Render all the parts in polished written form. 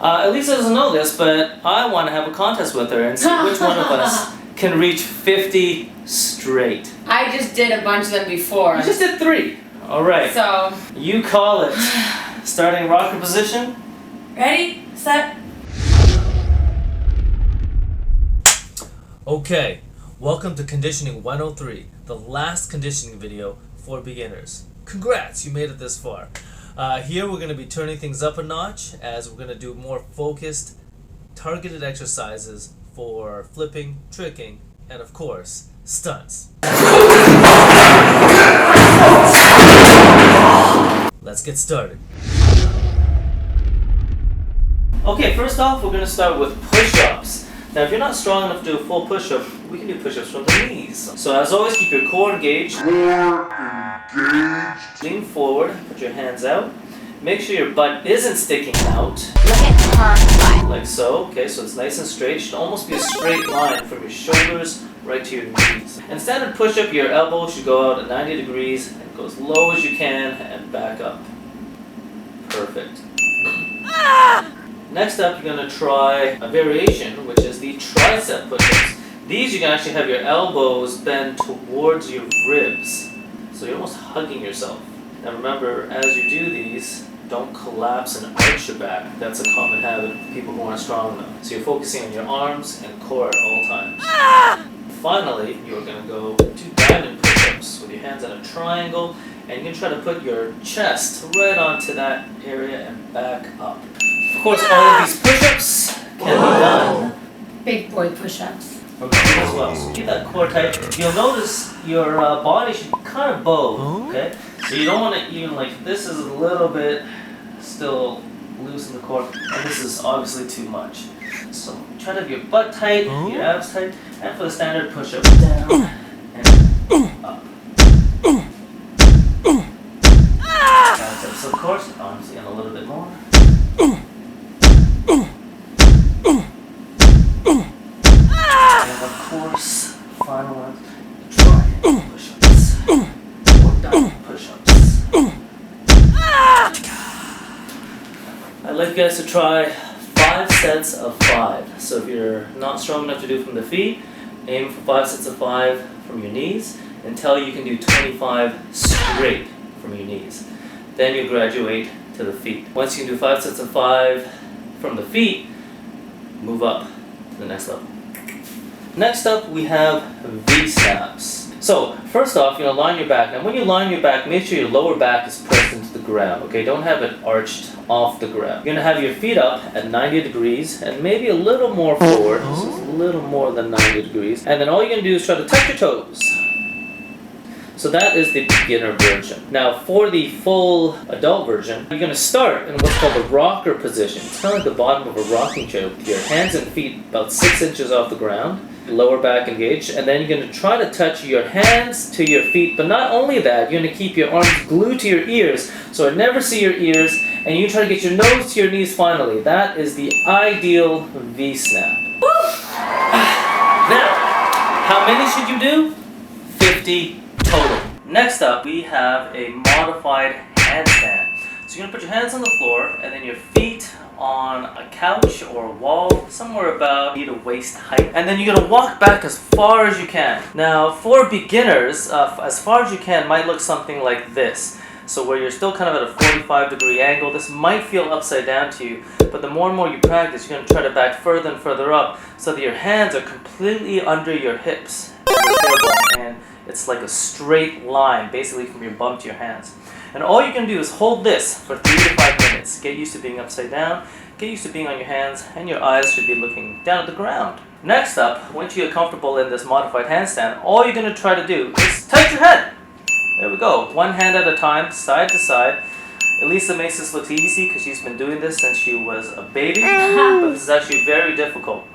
Elisa doesn't know this, but I want to have a contest with her and see which one of us can reach 50 straight. I just did a bunch of them before. You just did 3. Alright. So. You call it. Starting rocker position. Ready, set. Okay, welcome to Conditioning 103, the last conditioning video for beginners. Congrats, you made it this far. Here we're going to be turning things up a notch as we're going to do more focused, targeted exercises for flipping, tricking, and of course, stunts. Let's get started. Okay, first off, we're going to start with push-ups. Now, if you're not strong enough to do a full push-up, we can do push-ups from the knees. So as always, keep your core engaged. Lean forward, put your hands out. Make sure your butt isn't sticking out. Look at her butt. Like so. Okay, so it's nice and straight. It should almost be a straight line from your shoulders right to your knees. And standard push-up, your elbow should go out at 90 degrees and go as low as you can and back up. Perfect. Next up, you're going to try a variation, which is the tricep push-ups. These, you can actually have your elbows bend towards your ribs. So you're almost hugging yourself. Now remember, as you do these, don't collapse and arch your back. That's a common habit of people who aren't strong enough. So you're focusing on your arms and core at all times. Finally, you're going to go to diamond push-ups with your hands in a triangle, and you're going to try to put your chest right onto that area and back up. Of course, all of these push-ups can be done Big boy push-ups. from the feet as well. So keep that core tight. You'll notice your body should be kind of bowed, okay? So you don't want to even like, this is a little bit still loose in the core, and this is obviously too much. So try to have your butt tight, your abs tight, and for the standard push-up, down and up. So of course, arms in a little bit more. And of course, final one, triangle push-ups, or diamond push-ups. I'd like you guys to try 5 sets of 5. So if you're not strong enough to do from the feet, aim for 5 sets of 5 from your knees until you can do 25 straight from your knees. Then you graduate to the feet. Once you can do 5 sets of 5 from the feet, move up to the next level. Next up, we have Vsteps. So, first off, you're going to line your back. Now, when you line your back, make sure your lower back is pressed into the ground, okay? Don't have it arched off the ground. You're going to have your feet up at 90 degrees and maybe a little more forward. This is a little more than 90 degrees. And then all you're going to do is try to touch your toes. So that is the beginner version. Now for the full adult version, you're going to start in what's called the rocker position. It's kind of like the bottom of a rocking chair with your hands and feet about 6 inches off the ground, lower back engaged, and then you're going to try to touch your hands to your feet. But not only that, you're going to keep your arms glued to your ears, so I never see your ears, and you try to get your nose to your knees finally. That is the ideal V-snap. Now, how many should you do? 50 total. Next up, we have a modified handstand. So you're going to put your hands on the floor and then your feet on a couch or a wall, somewhere about knee to waist height. And then you're going to walk back as far as you can. Now, for beginners, as far as you can might look something like this. So where you're still kind of at a 45-degree angle, this might feel upside down to you, but the more and more you practice, you're going to try to back further and further up so that your hands are completely under your hips and it's like a straight line, basically from your bum to your hands. And all you can do is hold this for 3 to 5 minutes. Get used to being upside down, get used to being on your hands, and your eyes should be looking down at the ground. Next up, once you get comfortable in this modified handstand, all you're going to try to do is touch your head. There we go. One hand at a time, side to side. Elisa makes this look easy because she's been doing this since she was a baby, but this is actually very difficult.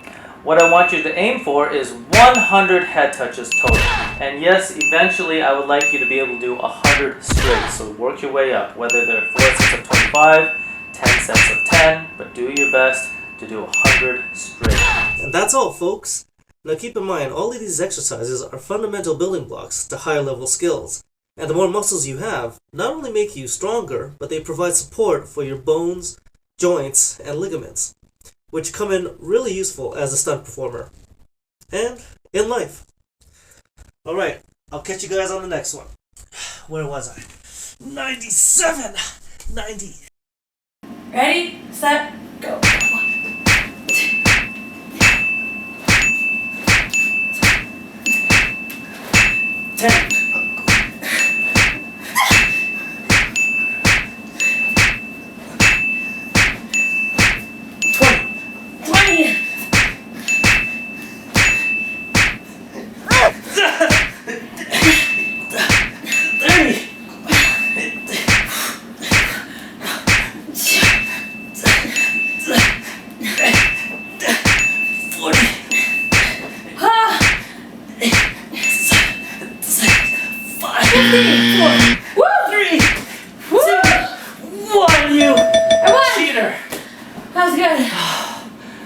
What I want you to aim for is 100 head touches total. And yes, eventually I would like you to be able to do 100 straight. So work your way up, whether they're 4 sets of 25, 10 sets of 10, but do your best to do 100 straight. And that's all, folks. Now keep in mind, all of these exercises are fundamental building blocks to higher level skills. And the more muscles you have, not only make you stronger, but they provide support for your bones, joints, and ligaments. which come in really useful as a stunt performer and in life. Alright, I'll catch you guys on the next one. Where was I? 97! 90. Ready, set, go. 10. 20. 30. 40. Ha! 5. 4. Woo! 3. Woo! 2. 1. You I won! cheater. That was good.